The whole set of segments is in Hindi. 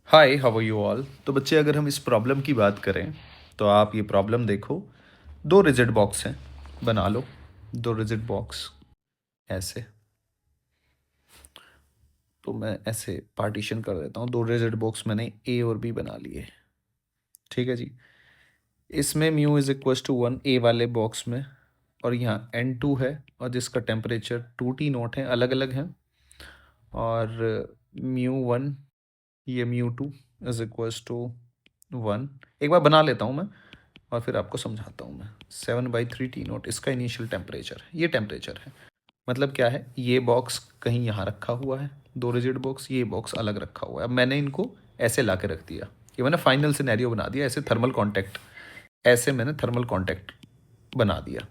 Hi, how are you all. तो बच्चे, अगर हम इस प्रॉब्लम की बात करें तो आप ये प्रॉब्लम देखो। दो रिजिड बॉक्स हैं, बना लो दो रिजिड बॉक्स ऐसे। तो मैं ऐसे पार्टीशन कर देता हूँ। दो रिजिड बॉक्स मैंने ए और बी बना लिए। ठीक है जी। इसमें म्यू इज इक्वल टू 1 ए वाले बॉक्स में, और यहाँ N2 है और जिसका टेम्परेचर 2T0 है, अलग अलग हैं। और μ1, ये μ2 इज इक्वल टू 1। एक बार बना लेता हूँ मैं और फिर आपको समझाता हूँ मैं। 7/3T0 इसका इनिशियल टेम्परेचर है, ये टेम्परेचर है। मतलब क्या है, ये बॉक्स कहीं यहाँ रखा हुआ है, दो रिजिड बॉक्स, ये बॉक्स अलग रखा हुआ है। अब मैंने इनको ऐसे ला के रख दिया, ये मैंने फाइनल सिनेरियो बना दिया। ऐसे थर्मल कॉन्टैक्ट, ऐसे मैंने थर्मल कॉन्टैक्ट बना दिया।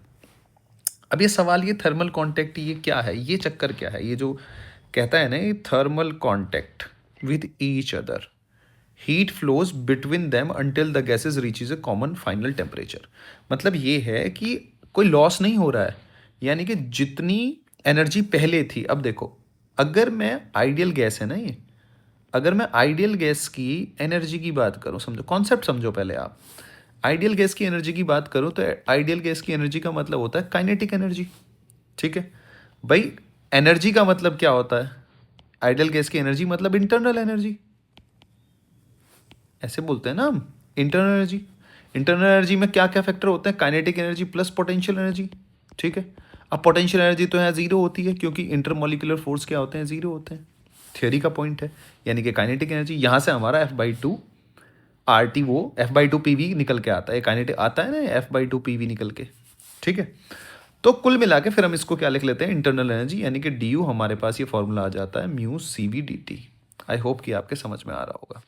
अब ये सवाल, ये थर्मल कॉन्टैक्ट ये क्या है, ये चक्कर क्या है, ये जो कहता है ना, ये thermal contact with each other, heat flows between them until the gases reaches A common final temperature. मतलब ये है कि कोई लॉस नहीं हो रहा है, यानी कि जितनी एनर्जी पहले थी। अब देखो, अगर मैं आइडियल गैस है ना ये, अगर मैं आइडियल गैस की एनर्जी की बात करूं, समझो कॉन्सेप्ट, समझो पहले आप। आइडियल गैस की एनर्जी की बात करूं तो आइडियल गैस की एनर्जी का मतलब होता है काइनेटिक एनर्जी। ठीक है भाई, एनर्जी का मतलब क्या होता है? आइडियल गैस की एनर्जी मतलब इंटरनल एनर्जी, ऐसे बोलते हैं ना हम, इंटरनल एनर्जी। इंटरनल एनर्जी में क्या क्या फैक्टर होते हैं? Kinetic energy plus potential energy. ठीक है। अब पोटेंशियल एनर्जी तो यहाँ जीरो होती है, क्योंकि इंटरमोलिकुलर फोर्स क्या होते हैं? जीरो होते हैं। थियोरी का पॉइंट है। यानी कि काइनेटिक एनर्जी यहाँ से हमारा F/2 RT, वो F/2 PV निकल के आता है, काइनेटिक आता है ना F/2 PV निकल के। ठीक है। तो कुल मिला के फिर हम इसको क्या लिख लेते हैं? इंटरनल एनर्जी, यानी कि डी यू हमारे पास ये फॉर्मूला आ जाता है म्यू CV/dt। आई होप कि आपके समझ में आ रहा होगा।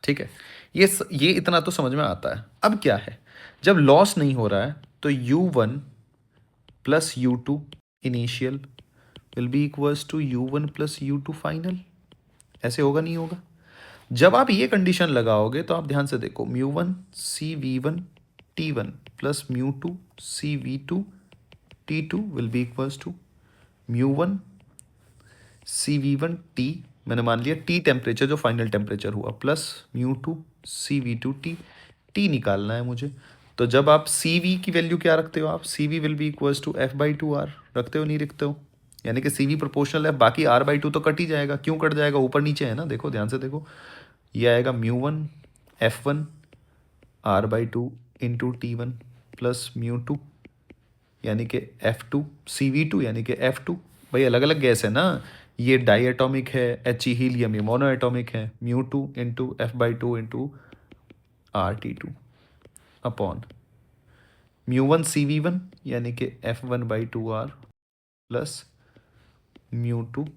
ठीक है। ये इतना तो समझ में आता है। अब क्या है, जब लॉस नहीं हो रहा है तो U1 plus U2 initial will be equals to U1 plus U2 final. ऐसे होगा, नहीं होगा? जब आप ये कंडीशन लगाओगे तो आप ध्यान से देखो, μ1 CV1 T1 plus μ2 CV2 T2 will be equals to μ1 CV1 T, मैंने मान लिया T टेम्परेचर जो फाइनल टेम्परेचर हुआ, प्लस μ2 CV2 T। T निकालना है मुझे। तो जब आप CV की वैल्यू क्या रखते हो? आप CV will be equals to F/2R रखते हो, नहीं रखते हो? यानी कि CV प्रोपोर्शनल है, बाकी R/2 तो कट ही जाएगा। क्यों कट जाएगा? ऊपर नीचे है ना, देखो ध्यान से देखो। ये आएगा μ1 F1 R/2 into T1 plus μ2 यानी कि F2 CV2 यानी कि F2। भाई अलग अलग गैस है ना, ये डाई एटॉमिक है, He हीलियम, ये मोनो एटॉमिक है। μ2 into F/2 into RT2 upon μ1 CV1 यानी कि F1/2R प्लस μ2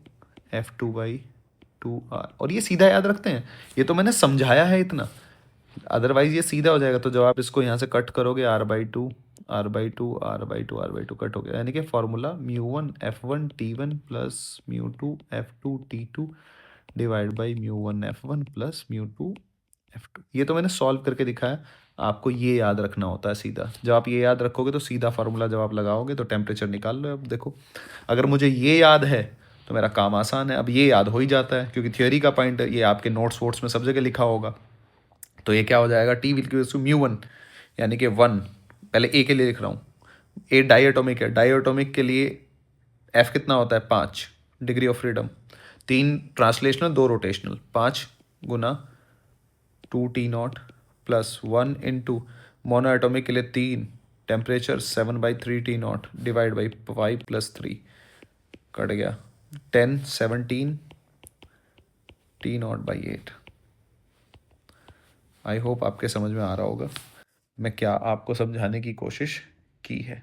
F2/2R। और ये सीधा याद रखते हैं, ये तो मैंने समझाया है इतना, अदरवाइज ये सीधा हो जाएगा। तो जब आप इसको यहाँ से कट करोगे, R/2 R/2 R/2 R/2 cut हो गया, यानी कि formula μ1 F1 T1 plus μ2 F2 T2 divide by μ1 F1 plus μ2 F2। ये तो मैंने सॉल्व करके दिखाया। आपको ये याद रखना होता है सीधा। जब आप ये याद रखोगे तो सीधा फार्मूला जब आप लगाओगे तो टेम्परेचर निकाल लो। अब देखो, अगर मुझे ये याद है तो मेरा काम आसान है। अब ये याद हो ही जाता है, क्योंकि थियोरी का पॉइंट ये आपके नोट्स वोट्स में सब जगह लिखा होगा। तो ये क्या हो जाएगा? T विल इक्वल्स टू μ1 यानी कि 1। पहले ए के लिए लिख रहा हूँ। ए डाई एटॉमिक है, डाई एटॉमिक के लिए एफ कितना होता है? 5 degree of freedom. 3 translational, 2 rotational. 5 Guna 2T0 plus 1 into mono atomic के लिए 3 temperature 7/3T0 divide by 5 plus 3 cut गया 10 17 T0/8। आई होप आपके समझ में आ रहा होगा मैं क्या आपको समझाने की कोशिश की है।